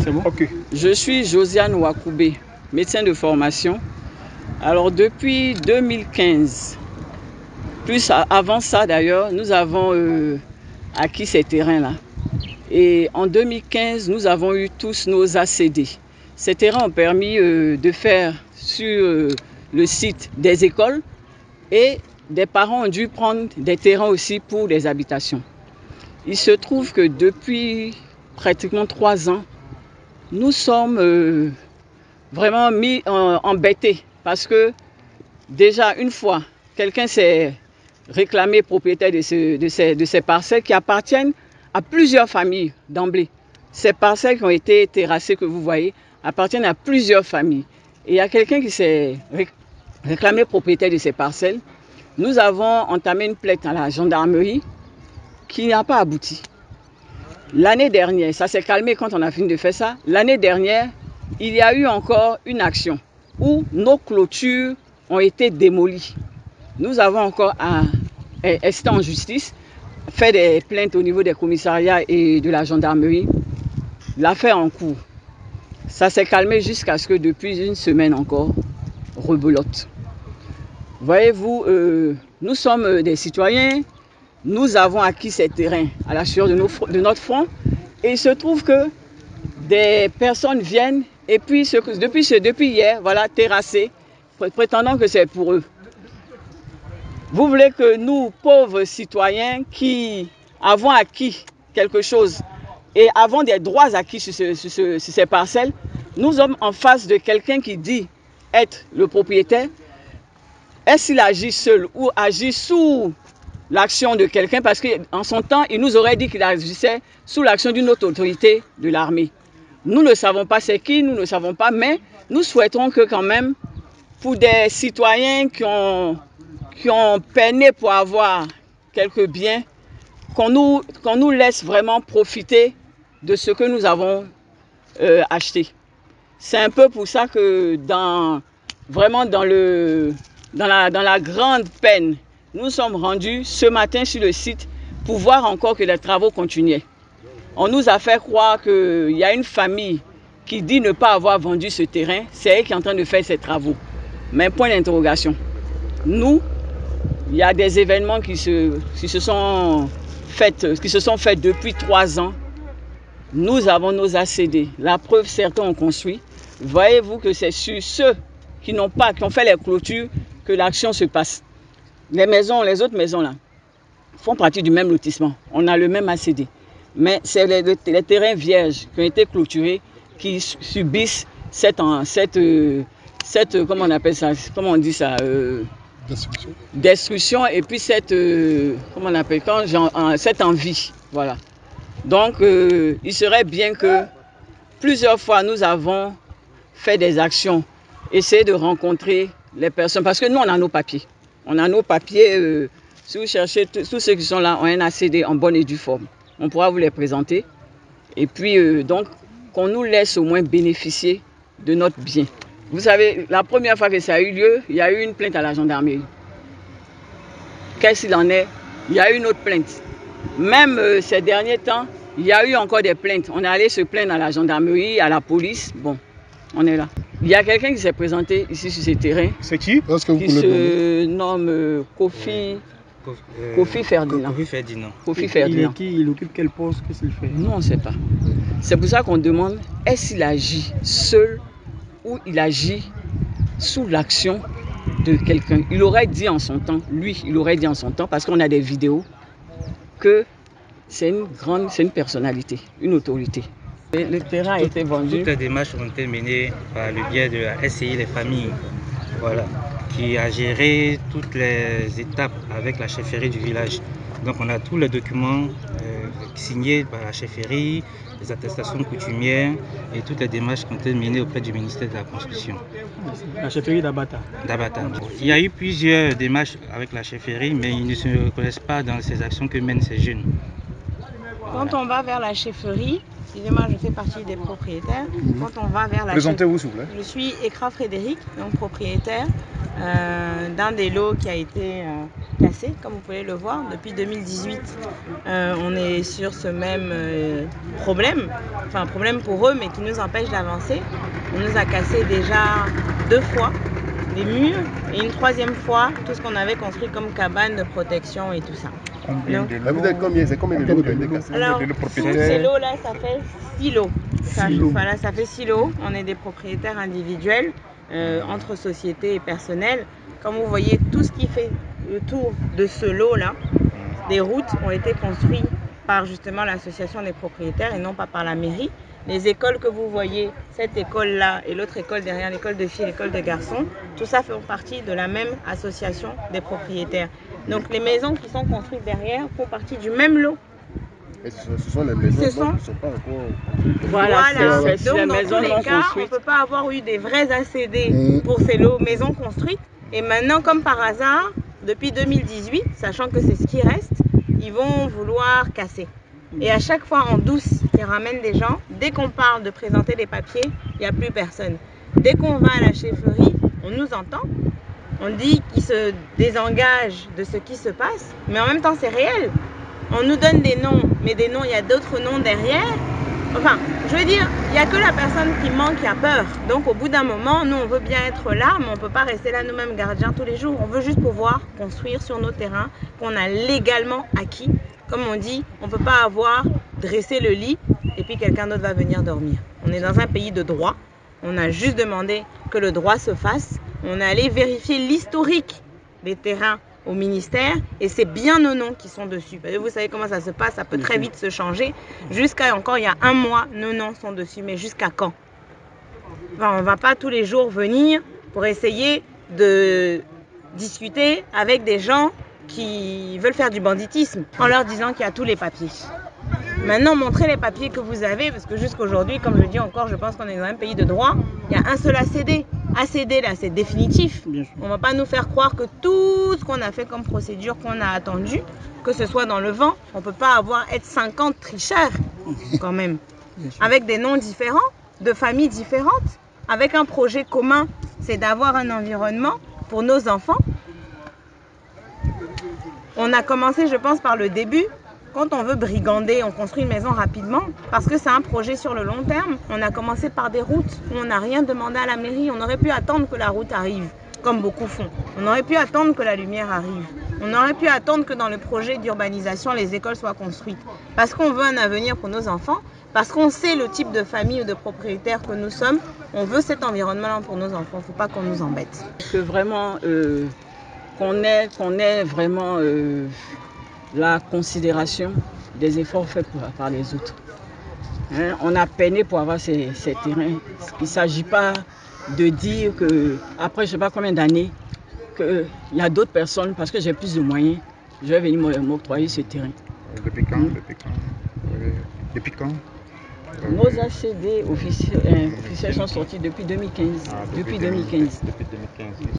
c'est bon? Ok. Je suis Josiane Wakoubé, médecin de formation. Alors depuis 2015, plus avant ça d'ailleurs, nous avons acquis ces terrains-là. Et en 2015, nous avons eu tous nos ACD. Ces terrains ont permis de faire sur le site des écoles et des parents ont dû prendre des terrains aussi pour des habitations. Il se trouve que depuis pratiquement 3 ans, nous sommes vraiment embêtés parce que déjà une fois, quelqu'un s'est réclamé propriétaire de ces parcelles qui appartiennent à plusieurs familles d'emblée. Ces parcelles qui ont été terrassées que vous voyez appartiennent à plusieurs familles. Et il y a quelqu'un qui s'est réclamé propriétaire de ces parcelles. Nous avons entamé une plainte à la gendarmerie qui n'a pas abouti. L'année dernière, ça s'est calmé quand on a fini de faire ça. L'année dernière, il y a eu encore une action où nos clôtures ont été démolies. Nous avons encore été en justice, fait des plaintes au niveau des commissariats et de la gendarmerie. L'affaire en cours. Ça s'est calmé jusqu'à ce que depuis une semaine encore, rebelote. Voyez-vous, nous sommes des citoyens, nous avons acquis ces terrains à la sueur de notre front et il se trouve que des personnes viennent et puis depuis hier, voilà, terrasser, prétendant que c'est pour eux. Vous voulez que nous, pauvres citoyens qui avons acquis quelque chose et avons des droits acquis sur ces parcelles, nous sommes en face de quelqu'un qui dit être le propriétaire. Est-ce qu'il agit seul ou agit sous l'action de quelqu'un? Parce qu'en son temps, il nous aurait dit qu'il agissait sous l'action d'une autre autorité de l'armée. Nous ne savons pas c'est qui, nous ne savons pas, mais nous souhaitons que quand même, pour des citoyens qui ont peiné pour avoir quelques biens, qu'on nous laisse vraiment profiter de ce que nous avons acheté. C'est un peu pour ça que vraiment dans la grande peine, nous sommes rendus ce matin sur le site pour voir encore que les travaux continuaient. On nous a fait croire qu'il y a une famille qui dit ne pas avoir vendu ce terrain. C'est elle qui est en train de faire ces travaux. Mais point d'interrogation. Nous, il y a des événements qui se sont faits depuis 3 ans. Nous avons nos ACD. La preuve, certains ont construit. Voyez-vous que c'est sur ceux qui ont fait les clôtures que l'action se passe. Les autres maisons là, font partie du même lotissement. On a le même ACD. Mais c'est les terrains vierges qui ont été clôturés qui subissent cette comment on appelle ça, comment on dit ça, destruction et puis cette comment on appelle cette envie, voilà. Donc il serait bien que plusieurs fois nous avons fait des actions, essayer de rencontrer les personnes parce que nous on a nos papiers. On a nos papiers, si vous cherchez, tous ceux qui sont là ont un ACD en bonne et due forme. On pourra vous les présenter. Et puis, donc, qu'on nous laisse au moins bénéficier de notre bien. Vous savez, la première fois que ça a eu lieu, il y a eu une plainte à la gendarmerie. Qu'est-ce qu'il en est? Il y a eu une autre plainte. Même ces derniers temps, il y a eu encore des plaintes. On est allé se plaindre à la gendarmerie, à la police. Bon, on est là. Il y a quelqu'un qui s'est présenté ici sur ces terrains. C'est qui? Qui se nomme Kofi Ferdinand. Kofi Ferdinand. Il occupe quel poste? Qu'est-ce qu'il fait? Nous, on ne sait pas. C'est pour ça qu'on demande, est-ce qu'il agit seul ou il agit sous l'action de quelqu'un? Il aurait dit en son temps, parce qu'on a des vidéos, que c'est une personnalité, une autorité. Le terrain a été vendu. Toutes les démarches ont été menées par le biais de la SCI Les Familles, voilà, qui a géré toutes les étapes avec la chefferie du village. Donc on a tous les documents signés par la chefferie, les attestations coutumières et toutes les démarches qui ont été menées auprès du ministère de la Construction. La chefferie d'Abata. Il y a eu plusieurs démarches avec la chefferie, mais ils ne se reconnaissent pas dans ces actions que mènent ces jeunes. Quand on va vers la chefferie, excusez-moi, je fais partie des propriétaires. Quand on va vers la Présentez-vous, s'il vous plaît. Je suis Ekra Frédéric, donc propriétaire d'un des lots qui a été cassé, comme vous pouvez le voir. Depuis 2018, on est sur ce même problème, enfin un problème pour eux, mais qui nous empêche d'avancer. On nous a cassé déjà 2 fois les murs et une 3e fois tout ce qu'on avait construit comme cabane de protection et tout ça. Donc, vous êtes combien? C'est combien de lots qui ont été cassés? alors, tous ces lots-là, ça fait 6 lots. Voilà, ça fait 6 lots. On est des propriétaires individuels entre sociétés et personnels. Comme vous voyez, tout ce qui fait le tour de ce lot-là, des routes ont été construites par justement l'association des propriétaires et non pas par la mairie. Les écoles que vous voyez, cette école-là et l'autre école derrière, l'école de filles et l'école de garçons, tout ça fait partie de la même association des propriétaires. Donc les maisons qui sont construites derrière font partie du même lot. Et ce sont les maisons qui ne sont pas encore... Voilà. Donc la dans maison tous les non cas, construite. on ne peut pas avoir eu des vrais ACD pour ces lots maisons construites. Et maintenant, comme par hasard, depuis 2018, sachant que c'est ce qui reste, ils vont vouloir casser. Et à chaque fois en douce, ils ramènent des gens. Dès qu'on parle de présenter des papiers, il n'y a plus personne. Dès qu'on va à la chefferie, on nous entend. On dit qu'ils se désengagent de ce qui se passe, mais en même temps c'est réel. On nous donne des noms, mais des noms, il y a d'autres noms derrière. Enfin, je veux dire, il n'y a que la personne qui ment qui a peur. Donc au bout d'un moment, nous on veut bien être là, mais on ne peut pas rester là nous-mêmes gardiens tous les jours. On veut juste pouvoir construire sur nos terrains qu'on a légalement acquis. Comme on dit, on ne peut pas avoir dressé le lit et puis quelqu'un d'autre va venir dormir. On est dans un pays de droit. On a juste demandé que le droit se fasse. On est allé vérifier l'historique des terrains au ministère et c'est bien nos noms qui sont dessus. Vous savez comment ça se passe, ça peut très vite se changer. Jusqu'à encore il y a 1 mois, nos noms sont dessus. Mais jusqu'à quand? Enfin, on ne va pas tous les jours venir pour essayer de discuter avec des gens qui veulent faire du banditisme en leur disant qu'il y a tous les papiers. Maintenant, montrez les papiers que vous avez, parce que jusqu'aujourd'hui, comme je dis encore, je pense qu'on est dans un pays de droit, il y a un seul ACD. ACD, là, c'est définitif. On ne va pas nous faire croire que tout ce qu'on a fait comme procédure, qu'on a attendu, que ce soit dans le vent, on ne peut pas être 50 tricheurs, quand même. Avec des noms différents, de familles différentes, avec un projet commun, c'est d'avoir un environnement pour nos enfants. On a commencé, je pense, par le début. Quand on veut brigander, on construit une maison rapidement parce que c'est un projet sur le long terme. On a commencé par des routes où on n'a rien demandé à la mairie. On aurait pu attendre que la route arrive, comme beaucoup font. On aurait pu attendre que la lumière arrive. On aurait pu attendre que dans le projet d'urbanisation, les écoles soient construites. Parce qu'on veut un avenir pour nos enfants, parce qu'on sait le type de famille ou de propriétaire que nous sommes. On veut cet environnement pour nos enfants. Il ne faut pas qu'on nous embête. Que vraiment, qu'on ait vraiment la considération des efforts faits par les autres. Hein, on a peiné pour avoir ces terrains. Il ne s'agit pas de dire que après je ne sais pas combien d'années, qu'il y a d'autres personnes, parce que j'ai plus de moyens, je vais venir m'octroyer ce terrain. Depuis quand? Depuis quand? Nos ACD officiels sont sortis depuis 2015. Depuis 2015.